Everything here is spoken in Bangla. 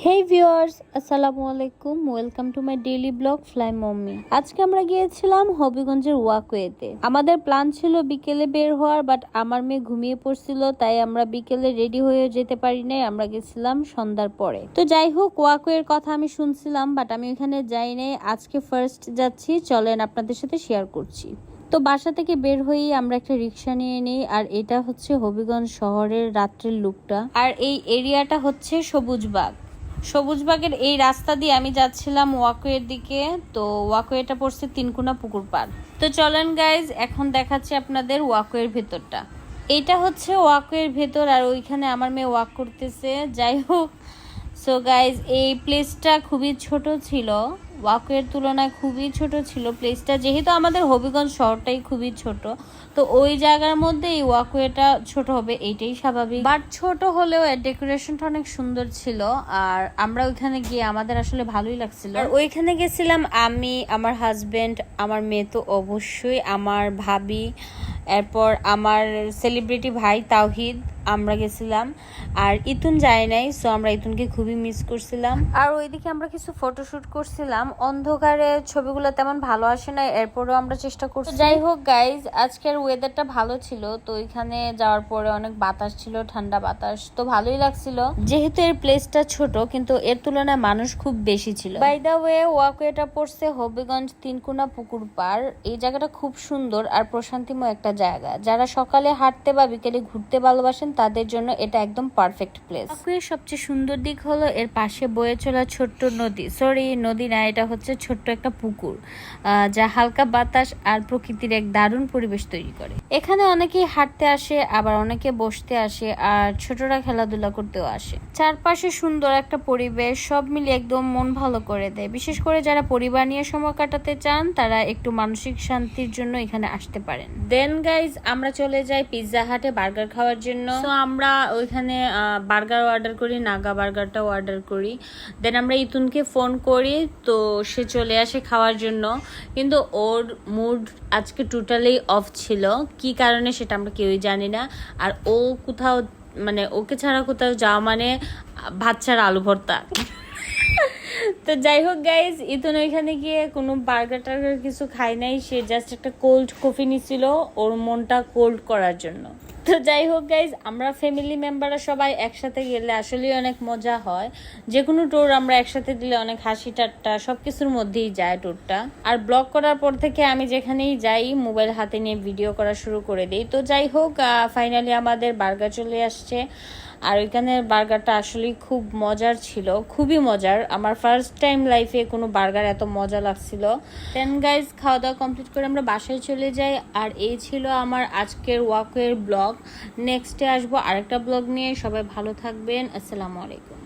হেই ভিউয়ার্স, আসসালামু আলাইকুম। Welcome to my daily blog fly mummy. আজকে আমরা গিয়েছিলাম হবিগঞ্জের ওয়াকওয়েতে। আমাদের প্ল্যান ছিল বিকেলে বের হওয়ার, বাট আমার মেয়ে ঘুমিয়ে পড়ছিল, তাই আমরা বিকেলে রেডি হয়ে যেতে পারি নাই। আমরা গেছিলাম সন্ধ্যার পরে। তো যাই হোক, ওয়াকওয়ের কথা আমি শুনছিলাম, বাট আমি ওখানে যাই নাই। আজকে ফার্স্ট যাচ্ছি, চলেন আপনাদের সাথে শেয়ার করছি। তো বাসা থেকে বের হয়েই আমরা একটা রিক্সা নিয়ে নিই, আর এটা হচ্ছে হবিগঞ্জ শহরের রাত্রের লুকটা। আর এই এরিয়াটা হচ্ছে সবুজবাগের এই রাস্তা দিয়ে আমি যাচ্ছিলাম ওয়াকওয়ের দিকে। তো ওয়াকওয়েটা পড়ছে তিনকুনা পুকুর পাড়। তো চলেন গাইজ, এখন দেখাচ্ছি আপনাদের ওয়াকওয়ের ভেতরটা। এইটা হচ্ছে ওয়াকওয়ের ভেতর, আর ওইখানে আমার মেয়ে ওয়াক করতেছে। যাই হোক, সো গাইজ, এই প্লেসটা খুবই ছোট ছিল, ওয়াকওয়ের তুলনায় খুবই ছোট ছিল প্লেসটা। যেহেতু আমাদের হবিগঞ্জ শহরটাই খুবই ছোট, তো ওই জায়গার মধ্যে এই ওয়াকওয়েটা ছোট হবে, এইটাই স্বাভাবিক। বাট ছোট হলেও এর ডেকোরেশনটা অনেক সুন্দর ছিল, আর আমরা ওইখানে গিয়ে আমাদের আসলে ভালোই লাগছিল। আর ওইখানে গেছিলাম আমি, আমার হাজবেন্ড, আমার মেয়ে তো অবশ্যই, আমার ভাবি, এরপর আমার সেলিব্রিটি ভাই তাওহিদ, আমরা গেছিলাম। আর ইতুন যায় নাই, সো আমরা ইতুনকে খুবই মিস করছিলাম। আর ওইদিকে আমরা কিছু ফটোশুট করছিলাম। অন্ধকারে ছবিগুলো তেমন ভালো আসে না, এরপরও আমরা চেষ্টা করছি। যাই হোক গাইজ, আজকের ওয়েদারটা ভালো ছিল। তো ওইখানে যাওয়ার পরে অনেক বাতাস ছিল, ঠান্ডা বাতাস, তো ভালোই লাগছিল। যেহেতু এর প্লেসটা ছোট, কিন্তু এর তুলনায় মানুষ খুব বেশি ছিল। বাই দা ওয়ে, ওয়াকওয়েটা পড়ছে হবিগঞ্জ তিনকুনা পুকুর পাড়। এই জায়গাটা খুব সুন্দর আর প্রশান্তিময় একটা জায়গা। যারা সকালে হাঁটতে বা বিকেলে ঘুরতে ভালোবাসেন তাদের জন্য এটা একদম পারফেক্ট প্লেস। ওয়াকওয়ের সবচেয়ে সুন্দর দিক হলো এর পাশে বয়ে চলা ছোট্ট নদী, নদী না, এটা হচ্ছে ছোট্ট একটা পুকুর, যা হালকা বাতাস আর প্রকৃতির এক দারুণ পরিবেশ তৈরি করে। এখানে অনেকেই হাঁটতে আসে, আবার অনেকে বসতে আসে, আর ছোটরা খেলাধুলা করতেও আসে। চারপাশে সুন্দর একটা পরিবেশ, সব মিলিয়ে একদম মন ভালো করে দেয়। বিশেষ করে যারা পরিবার নিয়ে সময় কাটাতে চান, তারা একটু মানসিক শান্তির জন্য এখানে আসতে পারেন। দেন গাইজ, আমরা চলে যাই পিৎজা হাটে বার্গার খাওয়ার জন্য। তো আমরা ওইখানে বার্গার অর্ডার করি, নাগা বার্গারটাও অর্ডার করি। দেন আমরা ইতুনকে ফোন করি, তো সে চলে আসে খাওয়ার জন্য। কিন্তু ওর মুড আজকে টোটালি অফ ছিল, কি কারণে সেটা আমরা কেউই জানি না। আর ও কোথাও, মানে ওকে ছাড়া কোথাও যাওয়া মানে ভাত ছাড়া আলু ভর্তা। তো যাই হোক গাইজ, ইতুন ওইখানে গিয়ে কোনো বার্গার টার্গার কিছু খাই নাই, সে জাস্ট একটা কোল্ড কফি নিছিল ওর মনটা কোল্ড করার জন্য। তো যাই হোক গাইজ, আমরা ফ্যামিলি মেম্বাররা সবাই একসাথে গেলে আসলেই অনেক মজা হয়। যে কোনো ট্যুর আমরা একসাথে দিলে অনেক হাসি ঠাট্টা সবকিছুর মধ্যেই যায় ট্যুরটা। আর ব্লগ করার পর থেকে আমি যেখানেই যাই মোবাইল হাতে নিয়ে ভিডিও করা শুরু করে দিই। তো যাই হোক, ফাইনালি আমাদের বার্গার চলে আসছে। আর ওইখানের বার্গারটা আসলেই খুব মজার ছিল, খুবই মজার। আমার ফার্স্ট টাইম লাইফে কোনো বার্গার এত মজা লাগছিল। দেন গাইজ, খাওয়া দাওয়া কমপ্লিট করে আমরা বাসায় চলে যাই। আর এই ছিল আমার আজকের ওয়াকওয়ের ব্লগ। নেক্সটে আসবো আরেকটা ব্লগ নিয়ে। সবাই ভালো থাকবেন। আসসালামু আলাইকুম।